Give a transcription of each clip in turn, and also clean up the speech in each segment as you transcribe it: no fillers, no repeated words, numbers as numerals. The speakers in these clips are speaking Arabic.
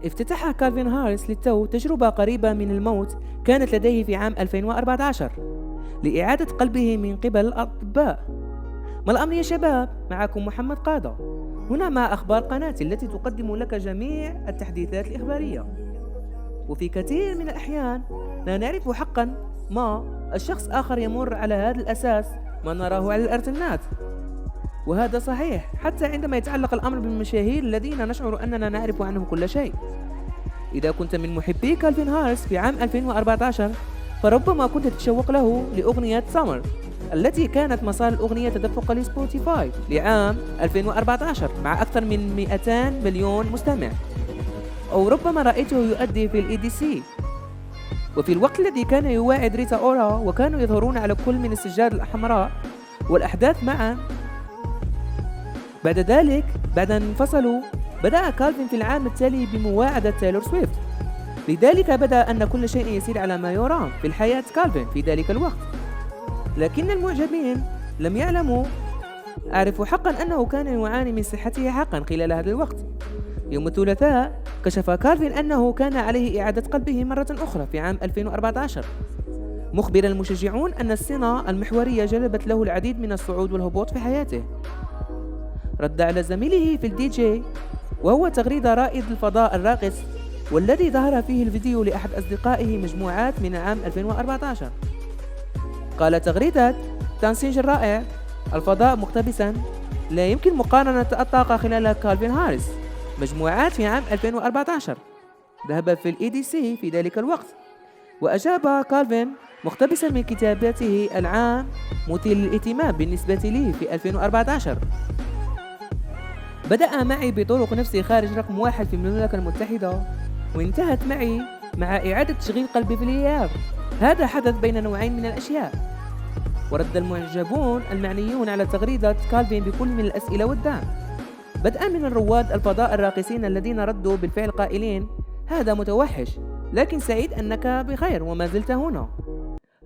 افتتح كالفين هاريس للتو تجربة قريبة من الموت كانت لديه في عام 2014 لإعادة قلبه من قبل الأطباء. ما الأمر يا شباب؟ معكم محمد قادة هنا مع أخبار قناتي التي تقدم لك جميع التحديثات الإخبارية. وفي كثير من الأحيان لا نعرف حقا ما الشخص آخر يمر على هذا الأساس ما نراه على الإنترنت، وهذا صحيح حتى عندما يتعلق الأمر بالمشاهير الذين نشعر أننا نعرف عنهم كل شيء. إذا كنت من محبي كالفين هاريس في عام 2014 فربما كنت تتشوق له لأغنية سامر التي كانت مسار الأغنية تدفق لسبوتيفاي لعام 2014 مع أكثر من 200 مليون مستمع، أو ربما رأيته يؤدي في الEDC. وفي الوقت الذي كان يواعد ريتا أورا وكانوا يظهرون على كل من السجاد الحمراء والأحداث معا. بعد ذلك بعد أن انفصلوا بدأ كالفين في العام التالي بمواعدة تايلور سويفت، لذلك بدأ أن كل شيء يسير على ما يرام في الحياة كالفين في ذلك الوقت. لكن المعجبين لم يعلموا أعرف حقا أنه كان يعاني من صحته حقا خلال هذا الوقت. يوم الثلاثاء كشف كالفين أنه كان عليه إعادة قلبه مرة أخرى في عام 2014، مخبرا المشجعون أن الصناعة المحورية جلبت له العديد من الصعود والهبوط في حياته. رد على زميله في الدي جي وهو تغريدة رائد الفضاء الراقص والذي ظهر فيه الفيديو لأحد أصدقائه مجموعات من عام 2014. قال تغريدة: تنسيج رائع، الفضاء مقتبسا، لا يمكن مقارنة الطاقة خلال كالفين هاريس مجموعات في عام 2014 ذهب في الEDC في ذلك الوقت. وأجاب كالفين مقتبسا من كتاباته العام مثير للاهتمام بالنسبة لي في 2014: بدأ معي بطرق نفسي خارج رقم 1 في المملكة المتحدة، وانتهت معي مع إعادة تشغيل قلبي في الإياب. هذا حدث بين نوعين من الأشياء. ورد المعجبون المعنيون على تغريدة كالفين بكل من الأسئلة والدعم، بدءا من الرواد الفضاء الراقصين الذين ردوا بالفعل قائلين: هذا متوحش، لكن سعيد أنك بخير وما زلت هنا.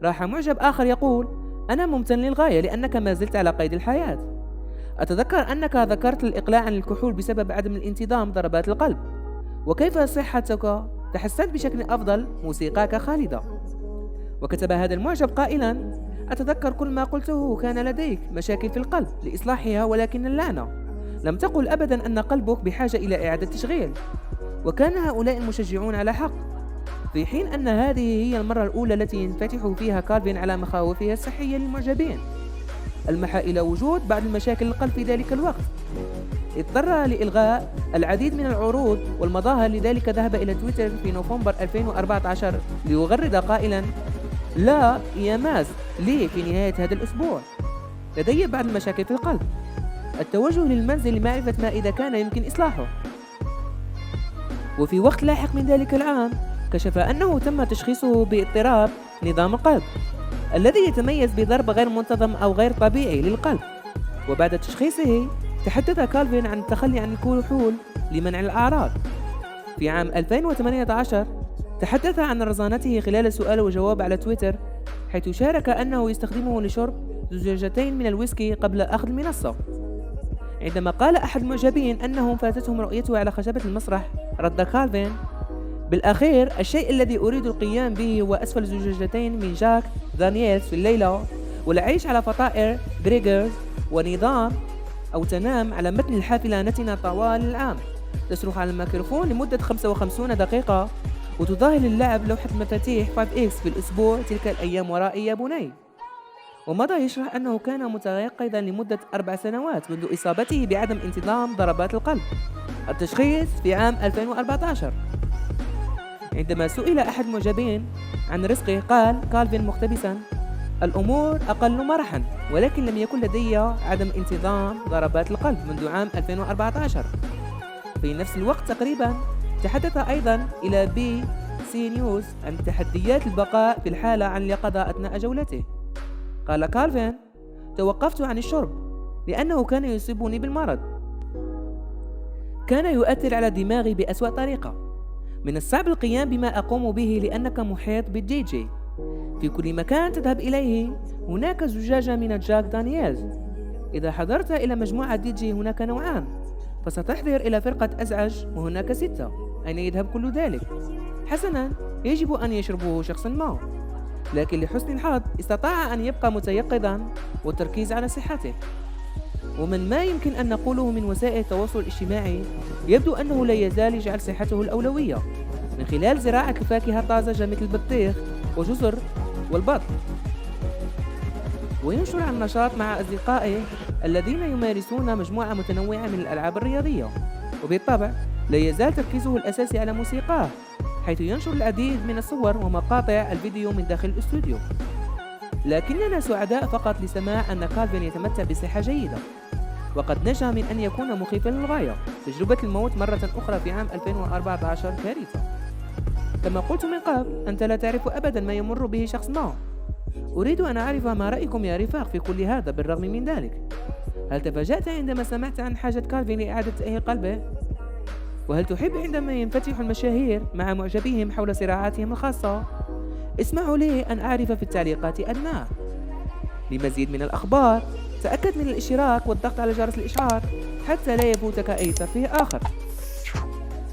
راح معجب آخر يقول: أنا ممتن للغاية لأنك ما زلت على قيد الحياة. أتذكر أنك ذكرت الإقلاع عن الكحول بسبب عدم الانتظام ضربات القلب، وكيف صحتك؟ تحسنت بشكل أفضل، موسيقاك خالدة. وكتب هذا المعجب قائلا: أتذكر كل ما قلته، كان لديك مشاكل في القلب لإصلاحها، ولكن اللعنة لم تقل أبدا أن قلبك بحاجة إلى إعادة تشغيل. وكان هؤلاء المشجعون على حق، في حين أن هذه هي المرة الأولى التي ينفتح فيها كالفين على مخاوفه الصحية للمعجبين، المحا إلى وجود بعض المشاكل القلب في ذلك الوقت. اضطر لإلغاء العديد من العروض والمظاهر، لذلك ذهب إلى تويتر في نوفمبر 2014 ليغرد قائلا: لا يا ماز، لي في نهاية هذا الأسبوع لدي بعض المشاكل في القلب، التوجه للمنزل لمعرفة ما إذا كان يمكن إصلاحه. وفي وقت لاحق من ذلك العام كشف أنه تم تشخيصه باضطراب نظام القلب الذي يتميز بضرب غير منتظم أو غير طبيعي للقلب. وبعد تشخيصه تحدث كالفين عن التخلي عن الكحول لمنع الأعراض. في عام 2018 تحدث عن رزانته خلال سؤال وجواب على تويتر، حيث شارك أنه يستخدمه لشرب زجاجتين من الويسكي قبل أخذ المنصة. عندما قال أحد المعجبين أنهم فاتتهم رؤيته على خشبة المسرح، رد كالفين: بالأخير الشيء الذي أريد القيام به هو أسفل زجاجتين من جاك دانييلز في الليلة، والعيش على فطائر بريغرز، ونظام أو تنام على متن الحافلة نتنة طوال العام، تصرخ على الميكروفون لمدة 55 دقيقة، وتظاهر اللعب لوحة مفاتيح 5X في الأسبوع. تلك الأيام ورائي يا بني. ومضى يشرح أنه كان متيقظا لمدة 4 سنوات منذ إصابته بعدم انتظام ضربات القلب، التشخيص في عام 2014. عندما سئل أحد المعجبين عن رزقه قال كالفين مقتبسا: الأمور أقل مرحا، ولكن لم يكن لدي عدم انتظام ضربات القلب منذ عام 2014. في نفس الوقت تقريبا تحدث أيضا إلى BBC نيوز عن تحديات البقاء في الحالة عن اليقظة أثناء جولته. قال كالفين: توقفت عن الشرب لأنه كان يصيبني بالمرض، كان يؤثر على دماغي بأسوأ طريقة. من الصعب القيام بما أقوم به لأنك محيط بالدي جي، في كل مكان تذهب إليه هناك زجاجة من جاك دانييلز. إذا حضرت إلى مجموعة دي جي هناك نوعان، فستحضر إلى فرقة أزعج وهناك 6. أين يذهب كل ذلك؟ حسناً، يجب أن يشربه شخص ما، لكن لحسن الحظ استطاع أن يبقى متيقظاً والتركيز على صحته. ومن ما يمكن أن نقوله من وسائل التواصل الاجتماعي، يبدو أنه لا يزال يجعل صحته الأولوية من خلال زراعة الفاكهة الطازجة مثل البطيخ وجزر والبط، وينشر عن نشاط مع أصدقائه الذين يمارسون مجموعة متنوعة من الألعاب الرياضية. وبالطبع لا يزال تركيزه الأساسي على موسيقاه، حيث ينشر العديد من الصور ومقاطع الفيديو من داخل الاستوديو. لكننا سعداء فقط لسماع أن كالفين يتمتع بصحة جيدة، وقد نجا من أن يكون مخيفا للغاية. تجربة الموت مرة أخرى في عام 2014 كارثة. كما قلت من قبل، أنت لا تعرف أبدا ما يمر به شخص ما. أريد أن أعرف ما رأيكم يا رفاق في كل هذا. بالرغم من ذلك، هل تفاجأت عندما سمعت عن حاجة كالفين لإعادة تأهيل قلبه؟ وهل تحب عندما ينفتح المشاهير مع معجبيهم حول صراعاتهم الخاصة؟ اسمحوا لي أن أعرف في التعليقات أدناه. لمزيد من الأخبار تأكد من الاشتراك والضغط على جرس الإشعار حتى لا يفوتك أي ترفيه آخر.